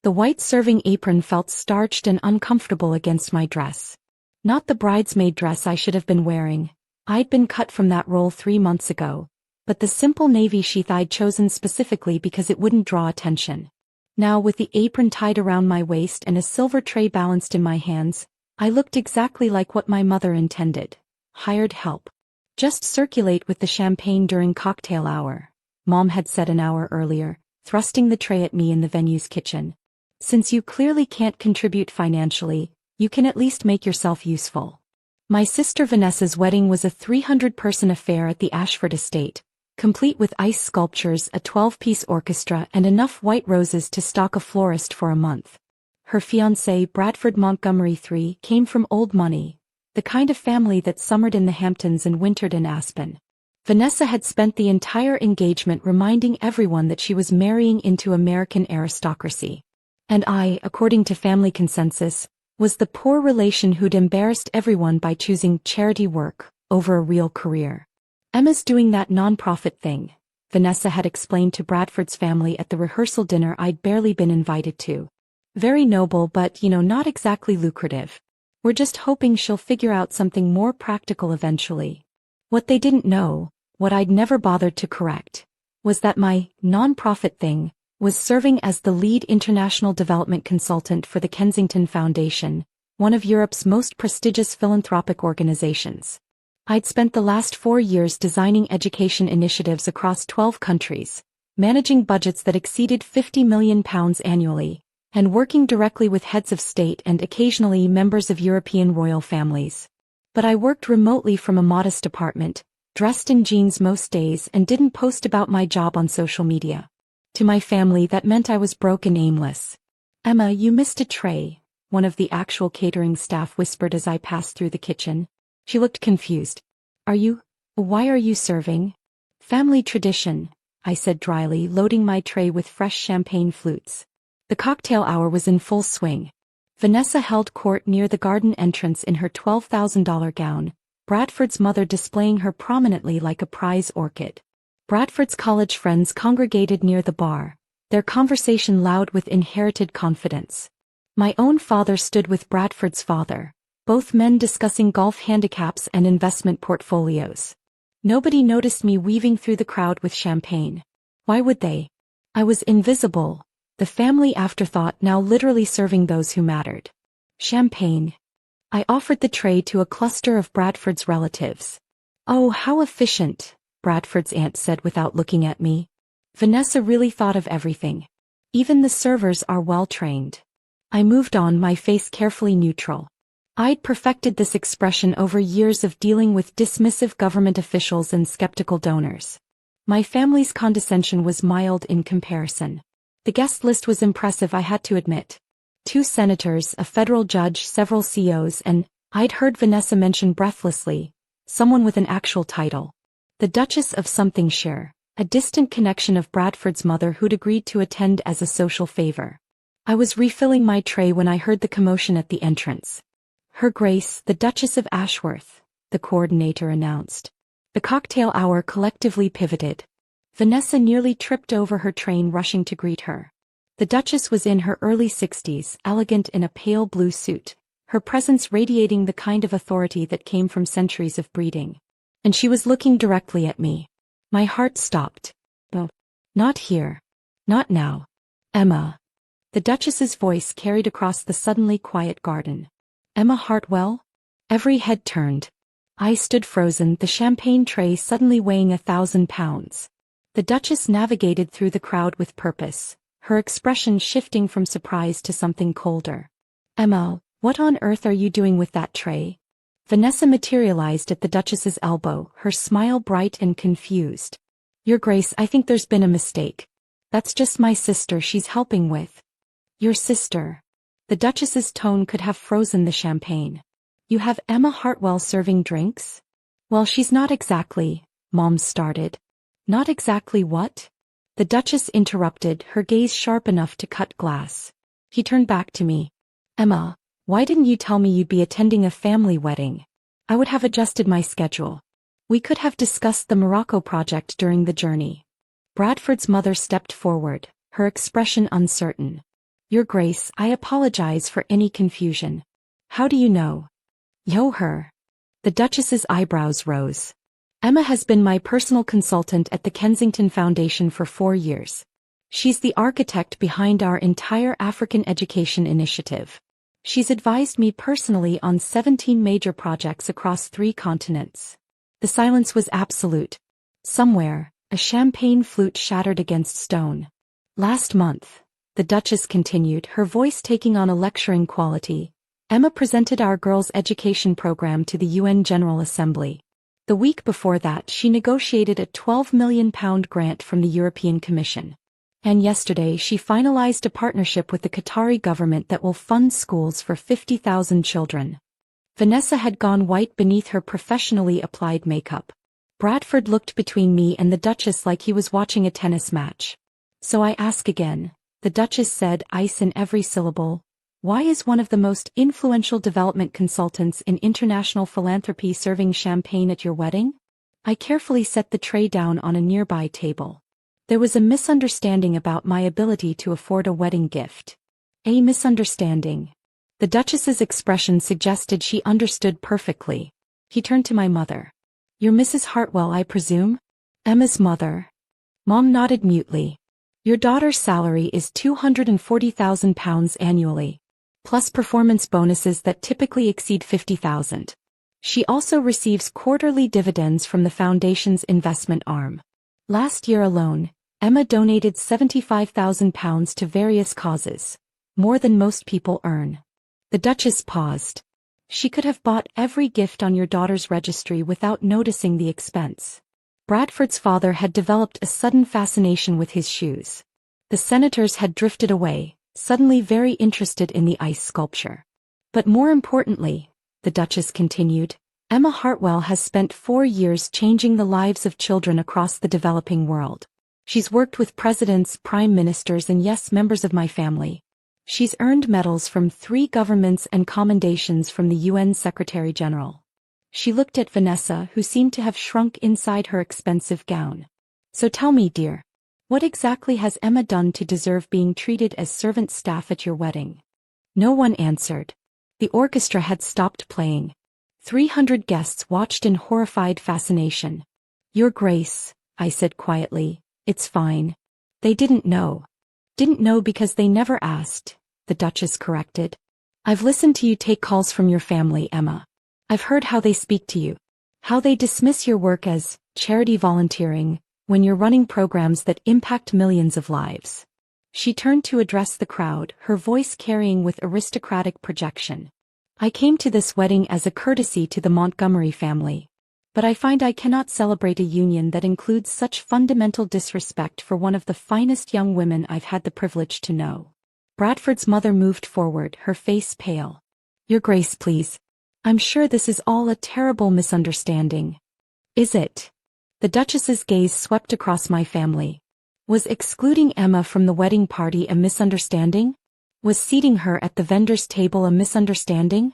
The white serving apron felt starched and uncomfortable against my dress. Not the bridesmaid dress I should have been wearing. I'd been cut from that role 3 months ago, but the simple navy sheath I'd chosen specifically because it wouldn't draw attention. Now, with the apron tied around my waist and a silver tray balanced in my hands, I looked exactly like what my mother intended. Hired help. Just circulate with the champagne during cocktail hour, Mom had said an hour earlier, thrusting the tray at me in the venue's kitchen. Since you clearly can't contribute financially, you can at least make yourself useful. My sister Vanessa's wedding was a 300-person affair at the Ashford Estate, complete with ice sculptures, a 12-piece orchestra, and enough white roses to stock a florist for a month. Her fiancé, Bradford Montgomery III, came from old money, the kind of family that summered in the Hamptons and wintered in Aspen. Vanessa had spent the entire engagement reminding everyone that she was marrying into American aristocracy. And I, according to family consensus, was the poor relation who'd embarrassed everyone by choosing charity work over a real career. Emma's doing that non-profit thing, Vanessa had explained to Bradford's family at the rehearsal dinner I'd barely been invited to. Very noble, but, not exactly lucrative. We're just hoping she'll figure out something more practical eventually. What they didn't know, what I'd never bothered to correct, was that my non-profit thing was serving as the lead international development consultant for the Kensington Foundation, one of Europe's most prestigious philanthropic organizations. I'd spent the last 4 years designing education initiatives across 12 countries, managing budgets that exceeded £50 million annually, and working directly with heads of state and occasionally members of European royal families. But I worked remotely from a modest apartment, dressed in jeans most days, and didn't post about my job on social media. To my family, that meant I was broke and aimless. "Emma, you missed a tray," one of the actual catering staff whispered as I passed through the kitchen. She looked confused. Why are you serving?" "Family tradition," I said dryly, loading my tray with fresh champagne flutes. The cocktail hour was in full swing. Vanessa held court near the garden entrance in her $12,000 gown, Bradford's mother displaying her prominently like a prize orchid. Bradford's college friends congregated near the bar, their conversation loud with inherited confidence. My own father stood with Bradford's father, both men discussing golf handicaps and investment portfolios. Nobody noticed me weaving through the crowd with champagne. Why would they? I was invisible, the family afterthought, now literally serving those who mattered. Champagne. I offered the tray to a cluster of Bradford's relatives. "Oh, how efficient," Bradford's aunt said without looking at me. "Vanessa really thought of everything. Even the servers are well trained." I moved on, my face carefully neutral. I'd perfected this expression over years of dealing with dismissive government officials and skeptical donors. My family's condescension was mild in comparison. The guest list was impressive, I had to admit. 2 senators, a federal judge, several CEOs, and, I'd heard Vanessa mention breathlessly, someone with an actual title. The Duchess of somethingshire, a distant connection of Bradford's mother who'd agreed to attend as a social favor. I was refilling my tray when I heard the commotion at the entrance. "Her Grace, the Duchess of Ashworth," the coordinator announced. The cocktail hour collectively pivoted. Vanessa nearly tripped over her train rushing to greet her. The Duchess was in her early 60s, elegant in a pale blue suit, her presence radiating the kind of authority that came from centuries of breeding. And she was looking directly at me. My heart stopped. "Oh, not here. Not now. Emma." The Duchess's voice carried across the suddenly quiet garden. "Emma Hartwell?" Every head turned. I stood frozen, the champagne tray suddenly weighing 1,000 pounds. The Duchess navigated through the crowd with purpose, her expression shifting from surprise to something colder. "Emma, what on earth are you doing with that tray?" Vanessa materialized at the Duchess's elbow, her smile bright and confused. "Your Grace, I think there's been a mistake. That's just my sister, she's helping with." "Your sister?" The Duchess's tone could have frozen the champagne. "You have Emma Hartwell serving drinks?" "Well, she's not exactly," Mom started. "Not exactly what?" The Duchess interrupted, her gaze sharp enough to cut glass. He turned back to me. "Emma, why didn't you tell me you'd be attending a family wedding? I would have adjusted my schedule. We could have discussed the Morocco project during the journey." Bradford's mother stepped forward, her expression uncertain. Your Grace, I apologize for any confusion. How do you know? Yo her. The Duchess's eyebrows rose. Emma has been my personal consultant at the Kensington Foundation for 4 years. She's the architect behind our entire African education initiative. She's advised me personally on 17 major projects across 3 continents. The silence was absolute. Somewhere, a champagne flute shattered against stone. Last month, the Duchess continued, her voice taking on a lecturing quality, Emma presented our girls' education program to the UN General Assembly. The week before that she negotiated a £12 million grant from the European Commission. And yesterday she finalized a partnership with the Qatari government that will fund schools for 50,000 children. Vanessa had gone white beneath her professionally applied makeup. Bradford looked between me and the Duchess like he was watching a tennis match. So I ask again, the Duchess said, ice in every syllable. Why is one of the most influential development consultants in international philanthropy serving champagne at your wedding? I carefully set the tray down on a nearby table. There was a misunderstanding about my ability to afford a wedding gift. A misunderstanding. The Duchess's expression suggested she understood perfectly. He turned to my mother. You're Mrs. Hartwell, I presume? Emma's mother. Mom nodded mutely. Your daughter's salary is £240,000 annually, plus performance bonuses that typically exceed £50,000. She also receives quarterly dividends from the foundation's investment arm. Last year alone, Emma donated £75,000 to various causes, more than most people earn. The Duchess paused. She could have bought every gift on your daughter's registry without noticing the expense. Bradford's father had developed a sudden fascination with his shoes. The senators had drifted away, suddenly very interested in the ice sculpture. But more importantly, the Duchess continued, Emma Hartwell has spent 4 years changing the lives of children across the developing world. She's worked with presidents, prime ministers, and yes, members of my family. She's earned medals from 3 governments and commendations from the UN Secretary General. She looked at Vanessa, who seemed to have shrunk inside her expensive gown. So tell me, dear, what exactly has Emma done to deserve being treated as servant staff at your wedding? No one answered. The orchestra had stopped playing. 300 guests watched in horrified fascination. Your Grace, I said quietly, it's fine. They didn't know. Didn't know because they never asked, the Duchess corrected. I've listened to you take calls from your family, Emma. I've heard how they speak to you. How they dismiss your work as charity volunteering when you're running programs that impact millions of lives. She turned to address the crowd, her voice carrying with aristocratic projection. I came to this wedding as a courtesy to the Montgomery family. But I find I cannot celebrate a union that includes such fundamental disrespect for one of the finest young women I've had the privilege to know. Bradford's mother moved forward, her face pale. Your Grace, please. I'm sure this is all a terrible misunderstanding. Is it? The Duchess's gaze swept across my family. Was excluding Emma from the wedding party a misunderstanding? Was seating her at the vendor's table a misunderstanding?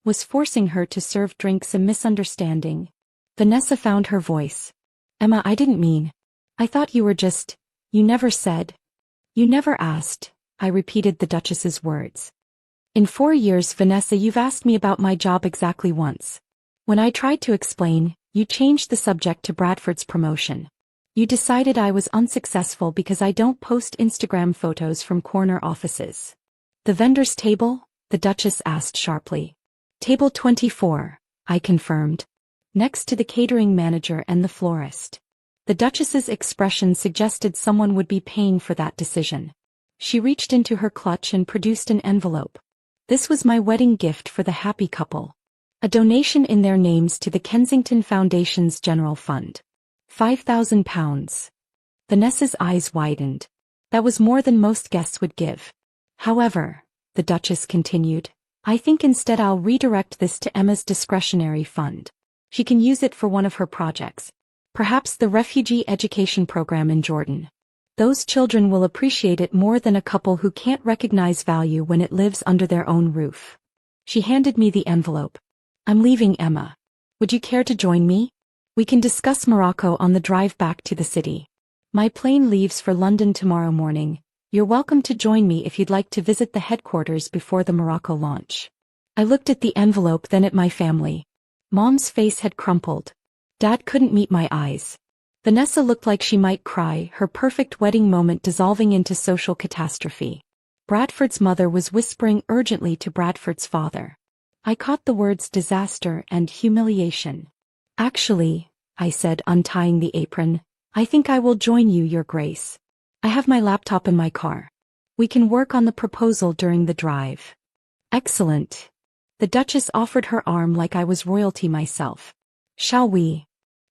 Was forcing her to serve drinks a misunderstanding? Vanessa found her voice. Emma, I didn't mean. I thought you were just. You never said. You never asked, I repeated the Duchess's words. In 4 years, Vanessa, you've asked me about my job exactly once. When I tried to explain, you changed the subject to Bradford's promotion. You decided I was unsuccessful because I don't post Instagram photos from corner offices. The vendor's table? The Duchess asked sharply. Table 24, I confirmed. Next to the catering manager and the florist. The Duchess's expression suggested someone would be paying for that decision. She reached into her clutch and produced an envelope. This was my wedding gift for the happy couple. A donation in their names to the Kensington Foundation's General Fund. £5,000. Vanessa's eyes widened. That was more than most guests would give. However, the Duchess continued, I think instead I'll redirect this to Emma's discretionary fund. She can use it for one of her projects. Perhaps the refugee education program in Jordan. Those children will appreciate it more than a couple who can't recognize value when it lives under their own roof. She handed me the envelope. I'm leaving, Emma. Would you care to join me? We can discuss Morocco on the drive back to the city. My plane leaves for London tomorrow morning, You're welcome to join me if you'd like to visit the headquarters before the Morocco launch. I looked at the envelope, then at my family. Mom's face had crumpled. Dad couldn't meet my eyes. Vanessa looked like she might cry, her perfect wedding moment dissolving into social catastrophe. Bradford's mother was whispering urgently to Bradford's father. I caught the words disaster and humiliation. Actually, I said, untying the apron, I think I will join you, Your Grace. I have my laptop in my car. We can work on the proposal during the drive. Excellent. The Duchess offered her arm like I was royalty myself. Shall we?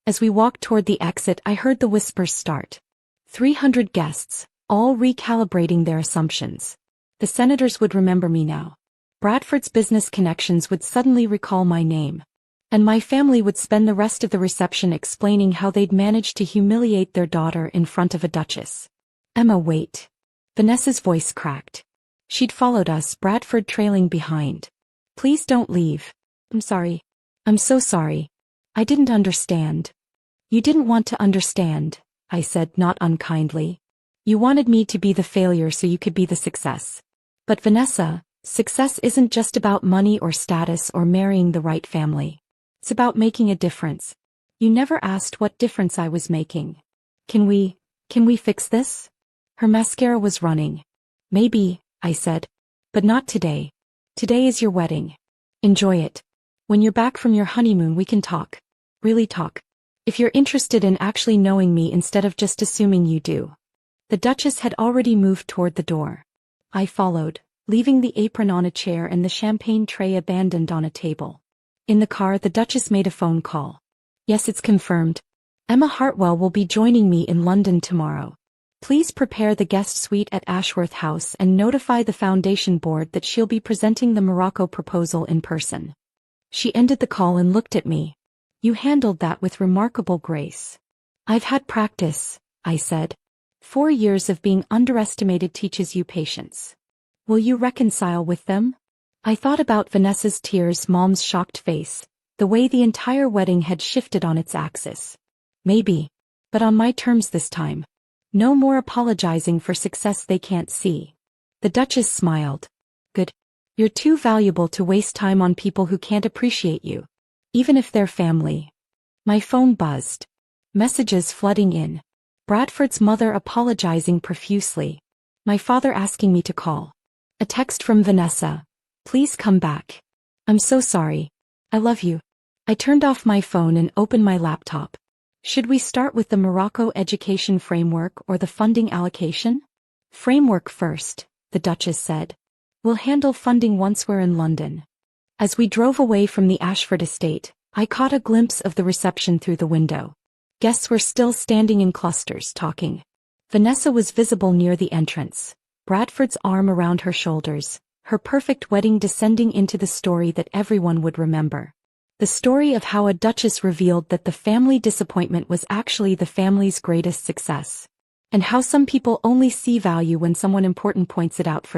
As we walked toward the exit, I heard the whispers start. 300 guests, all recalibrating their assumptions. The senators would remember me now. Bradford's business connections would suddenly recall my name. And my family would spend the rest of the reception explaining how they'd managed to humiliate their daughter in front of a duchess. Emma, wait. Vanessa's voice cracked. She'd followed us, Bradford trailing behind. Please don't leave. I'm sorry. I'm so sorry. I didn't understand. You didn't want to understand, I said, not unkindly. You wanted me to be the failure so you could be the success. But Vanessa, success isn't just about money or status or marrying the right family. It's about making a difference. You never asked what difference I was making. Can we fix this? Her mascara was running. Maybe, I said. But not today. Today is your wedding. Enjoy it. When you're back from your honeymoon we can talk. Really talk. If you're interested in actually knowing me instead of just assuming you do. The Duchess had already moved toward the door. I followed, leaving the apron on a chair and the champagne tray abandoned on a table. In the car, the Duchess made a phone call. Yes, it's confirmed. Emma Hartwell will be joining me in London tomorrow. Please prepare the guest suite at Ashworth House and notify the foundation board that she'll be presenting the Morocco proposal in person. She ended the call and looked at me. You handled that with remarkable grace. I've had practice, I said. 4 years of being underestimated teaches you patience. Will you reconcile with them? I thought about Vanessa's tears, Mom's shocked face, the way the entire wedding had shifted on its axis. Maybe. But on my terms this time. No more apologizing for success they can't see. The Duchess smiled. Good. You're too valuable to waste time on people who can't appreciate you. Even if they're family. My phone buzzed. Messages flooding in. Bradford's mother apologizing profusely. My father asking me to call. A text from Vanessa. Please come back. I'm so sorry. I love you. I turned off my phone and opened my laptop. Should we start with the Morocco education framework or the funding allocation? Framework first, the Duchess said. We'll handle funding once we're in London. As we drove away from the Ashford Estate, I caught a glimpse of the reception through the window. Guests were still standing in clusters, talking. Vanessa was visible near the entrance, Bradford's arm around her shoulders, her perfect wedding descending into the story that everyone would remember. The story of how a duchess revealed that the family disappointment was actually the family's greatest success. And how some people only see value when someone important points it out for